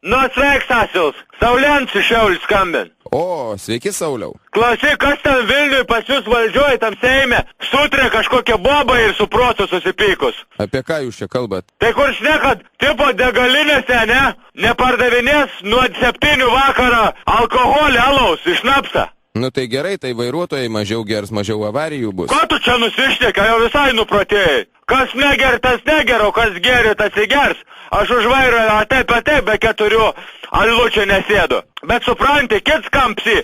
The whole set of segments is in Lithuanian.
Nu, sveik, Sasils. Saulians iš Šiaulių skambin. O, sveiki, Sauliau. Klausyk, kas ten Vilniui pas jūs valdžioj tam Seime sutrė kažkokią bobą ir su protu susipykus? Apie ką jūs čia kalbat? Tai kur šnekat, tipo degalinėse, ne? Nepardavinės nuo 7 vakarą alkoholį alaus iš napsa. Nu tai gerai, tai vairuotojai mažiau gers, mažiau avarijų bus. Ko tu čia nusišneka, jau visai nuprotėjai? Kas neger, tas neger, o kas geri, tas įgers. Aš už vairą taip be 4 alučių nesėdu. Bet supranti, kits kampsi,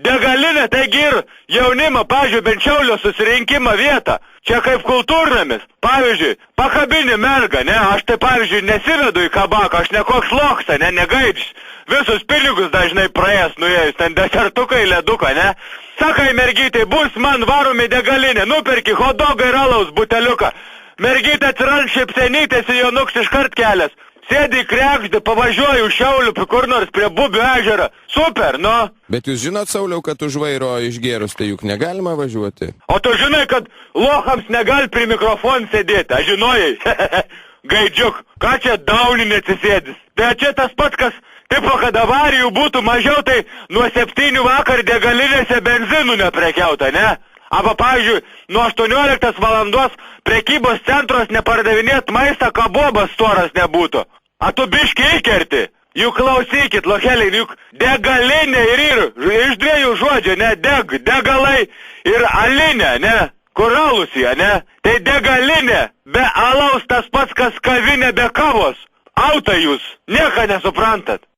degalinė taigi ir jaunimą, pavyzdžiui, Benčiaulio susirinkimą vietą. Čia kaip kultūrnamis. Pavyzdžiui, pakabini mergą, ne? Aš tai, pavyzdžiui, nesivedu į kabaką, aš ne koks loksa, ne, negaidžius. Visus pinigus dažnai praėjęs nuėjus, ten desertuką į leduką, ne? Sakai, mergytė, bus man varomi degalinė, nuperki hotdogą ir alaus buteliuką. Mergytė atsirand šipsenytės į jonuks iškart kelias. Sėdi į krekždį, pavažiuoju Šiaulių kur nors prie Bubių ežerą. Super, nu. Bet jūs žinot, Sauliau, kad už vairo išgėrus tai juk negalima važiuoti. O tu žinai, kad lohams negali prie mikrofonų sėdėti, aš žinojai. Gaidžiuk, ką čia dauninė atsisėdis? Tai čia tas pats, kas tipo, kad avarijų būtų mažiau, tai nuo 7 vakar degalinėse benzinų neprekiauta, ne? Arba, pavyzdžiui, nuo 18 valandos prekybos centros nepardavinėt maistą, kabobas storas nebūtų. A tu biški įkerti? Juk klausykit, lokeliai, juk degalinė ir iš 2 žodžių, ne, degalai ir alinė, ne, kur alusija, ne. Tai degalinė, be alaus tas pats, kas kavinė be kavos. Auta jūs, nieko nesuprantat.